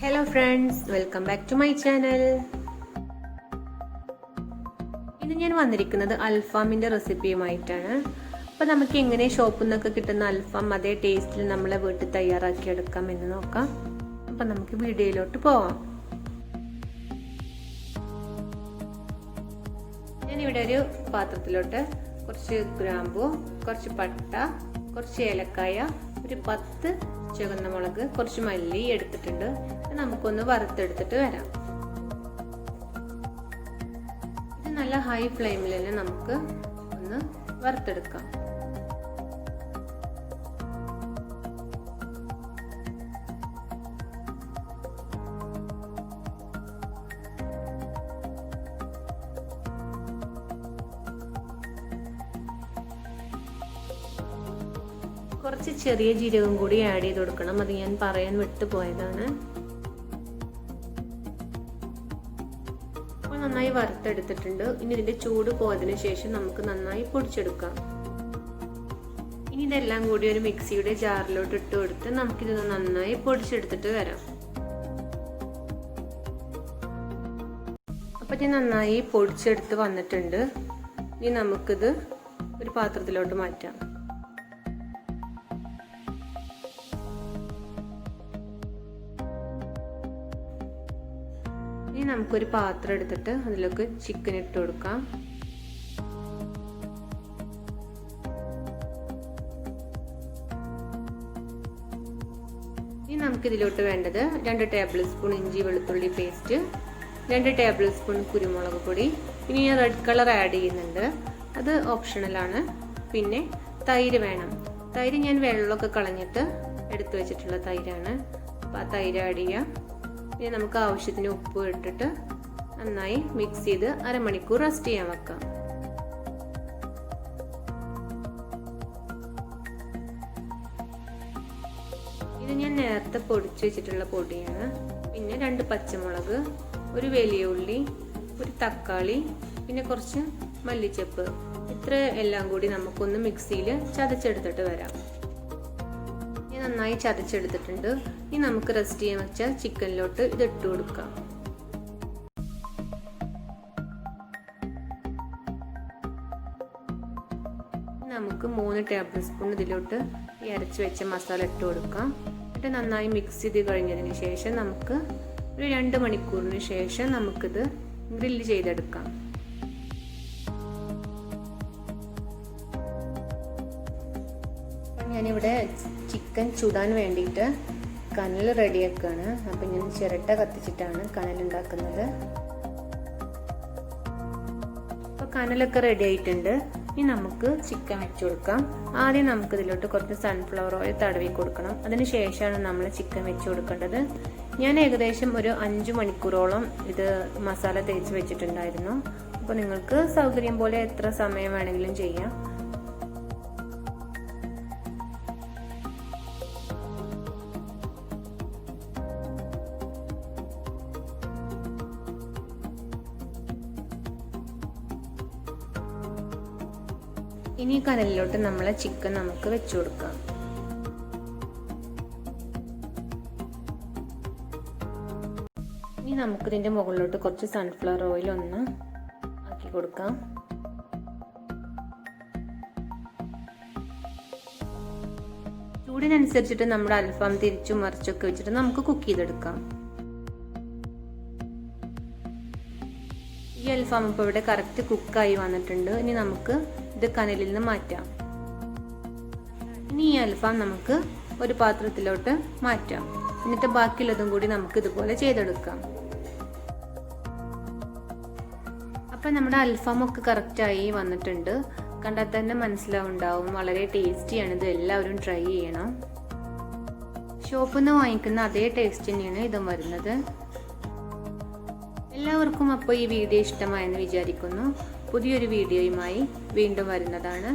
Hello friends, welcome back to my channel. ഇന്ന് ഞാൻ വന്നിരിക്കുന്നത് അൽഫാമിന്റെ റെസിപ്പിയുമായിട്ടാണ്. അപ്പോൾ നമുക്ക് എങ്ങനെ ഷോപ്പിൽ നിന്നൊക്കെ കിട്ടുന്ന അൽഫാം അതേ ടേസ്റ്റിൽ നമ്മളെ വീട്ടിൽ തയ്യാറാക്കി എടുക്കാം എന്ന് നോക്കാം. അപ്പോൾ നമുക്ക് വീഡിയോയിലോട്ട് പോവാം. ഞാൻ ഇവിടെ ഒരു പാത്രത്തിലോട്ട് കുറച്ച് ഗ്രാമ്പു, കുറച്ച് പട്ട, കുറച്ച് ഏലക്കായ, ഒരു 10 ചുവന്ന മുളക്, കുറച്ച് മല്ലി എടുത്തിട്ടുണ്ട്. നമുക്കൊന്ന് വറുത്തെടുത്തിട്ട് വരാം. ഇത് നല്ല ഹൈ ഫ്ലെയിമിൽ തന്നെ നമുക്ക് ഒന്ന് വറുത്തെടുക്കാം. കുറച്ച് ചെറിയ ജീരകം കൂടി ആഡ് ചെയ്ത് കൊടുക്കണം. അത് ഞാൻ പറയാൻ വിട്ടുപോയതാണ്. അപ്പോൾ നന്നായി വറുത്തെടുത്തിട്ടുണ്ട്. ഇനി ഇതിന്റെ ചൂട് പോയതിനു ശേഷം നമുക്ക് നന്നായി പൊടിച്ചെടുക്കാം. ഇനി ഇതെല്ലാം കൂടി ഒരു മിക്സിയുടെ ജാറിലോട്ട് ഇട്ട് കൊടുത്ത് നമുക്കിത് നന്നായി പൊടിച്ചെടുത്തിട്ട് വരാം. അപ്പോൾ ഇത് നന്നായി പൊടിച്ചെടുത്ത് വന്നിട്ടുണ്ട്. ഇനി നമുക്കിത് ഒരു പാത്രത്തിലോട്ട് മാറ്റാം. ഇനി നമുക്കൊരു പാത്രം എടുത്തിട്ട് അതിലേക്ക് ചിക്കൻ ഇട്ട് കൊടുക്കാം. ഇനി നമുക്കിതിലോട്ട് വേണ്ടത് 2 ടേബിൾ സ്പൂൺ ഇഞ്ചി വെളുത്തുള്ളി പേസ്റ്റ്, 2 ടേബിൾ സ്പൂൺ കുരുമുളക് പൊടി, പിന്നെ ഞാൻ റെഡ് കളർ ആഡ് ചെയ്യുന്നുണ്ട്, അത് ഓപ്ഷണലാണ്. പിന്നെ തൈര് വേണം. തൈര് ഞാൻ വെള്ളമൊക്കെ കളഞ്ഞിട്ട് എടുത്തു വെച്ചിട്ടുള്ള തൈരാണ്. അപ്പോൾ ആ തൈര് ആഡ് ചെയ്യാം. ഇനി നമുക്ക് ആവശ്യത്തിന് ഉപ്പ് ഇട്ടിട്ട് നന്നായി മിക്സ് ചെയ്ത് അരമണിക്കൂർ റെസ്റ്റ് ചെയ്യാൻ വെക്കാം. ഇത് ഞാൻ നേരത്തെ പൊടിച്ചു വെച്ചിട്ടുള്ള പൊടിയാണ്. പിന്നെ 2 പച്ചമുളക്, ഒരു വലിയ ഉള്ളി, ഒരു തക്കാളി, പിന്നെ കുറച്ച് മല്ലിച്ചപ്പ്, ഇത്ര എല്ലാം കൂടി നമുക്കൊന്ന് മിക്സിയിൽ ചതച്ചെടുത്തിട്ട് വരാം. നന്നായി ചതച്ചെടുത്തിട്ടുണ്ട്. ഇനി നമുക്ക് റെസ്റ്റ് ചെയ്യാൻ വെച്ച ചിക്കനിലോട്ട് ഇത് ഇട്ട് കൊടുക്കാം. നമുക്ക് 3 ടേബിൾ സ്പൂൺ ഇതിലോട്ട് ഈ അരച്ച് വെച്ച മസാല ഇട്ട് കൊടുക്കാം. എന്നിട്ട് നന്നായി മിക്സ് ചെയ്ത് കഴിഞ്ഞതിന് ശേഷം നമുക്ക് ഒരു 2 മണിക്കൂറിന് ശേഷം നമുക്കിത് ഗ്രില്ല് ചെയ്തെടുക്കാം. ഞാനിവിടെ ചിക്കൻ ചുടാൻ വേണ്ടിയിട്ട് കനൽ റെഡിയാക്കുകയാണ്. അപ്പം ഞാൻ ചിരട്ട കത്തിച്ചിട്ടാണ് കനൽ ഉണ്ടാക്കുന്നത്. അപ്പോൾ കനലൊക്കെ റെഡി ആയിട്ടുണ്ട്. ഇനി നമുക്ക് ചിക്കൻ വെച്ച് കൊടുക്കാം. ആദ്യം നമുക്ക് ഇതിലോട്ട് കുറച്ച് സൺഫ്ലവർ ഓയിൽ തടവി കൊടുക്കണം. അതിന് ശേഷമാണ് നമ്മൾ ചിക്കൻ വെച്ച് കൊടുക്കേണ്ടത്. ഞാൻ ഏകദേശം ഒരു 5 മണിക്കൂറോളം ഇത് മസാല തേച്ച് വെച്ചിട്ടുണ്ടായിരുന്നു. അപ്പോൾ നിങ്ങൾക്ക് സൗകര്യം പോലെ എത്ര സമയം വേണമെങ്കിലും ചെയ്യാം. ഇനി കനലിലോട്ട് നമ്മളെ ചിക്കൻ നമുക്ക് വെച്ചു കൊടുക്കാം. ഇനി നമുക്കിതിൻ്റെ മുകളിലോട്ട് കുറച്ച് സൺഫ്ലവർ ഓയിൽ ഒന്ന് ആക്കി കൊടുക്കാം. ചൂടിനനുസരിച്ചിട്ട് നമ്മുടെ അൽഫാം തിരിച്ചും മറിച്ചൊക്കെ വെച്ചിട്ട് നമുക്ക് കുക്ക് ചെയ്തെടുക്കാം. ഈ അൽഫാം ഇപ്പോൾ ഇവിടെ കറക്റ്റ് കുക്കായി വന്നിട്ടുണ്ട്. ഇനി നമുക്ക് ഇത് കനലിൽ നിന്ന് മാറ്റാം. ഇനി ഈ അൽഫാം നമുക്ക് ഒരു പാത്രത്തിലോട്ട് മാറ്റാം. എന്നിട്ട് ബാക്കിയുള്ളതും കൂടി നമുക്ക് ഇതുപോലെ ചെയ്തെടുക്കാം. അപ്പം നമ്മുടെ അൽഫാം ഒക്കെ കറക്റ്റായി വന്നിട്ടുണ്ട്. കണ്ടാൽ തന്നെ മനസ്സിലാവുണ്ടാവും, വളരെ ടേസ്റ്റിയാണ്. ഇത് എല്ലാവരും ട്രൈ ചെയ്യണം. ഷോപ്പിൽ നിന്ന് വാങ്ങിക്കുന്ന അതേ ടേസ്റ്റ് തന്നെയാണ് ഇതും വരുന്നത്. എല്ലാവർക്കും അപ്പോൾ ഈ വീഡിയോ ഇഷ്ടമായെന്ന് വിചാരിക്കുന്നു. പുതിയൊരു വീഡിയോയുമായി വീണ്ടും വരുന്നതാണ്.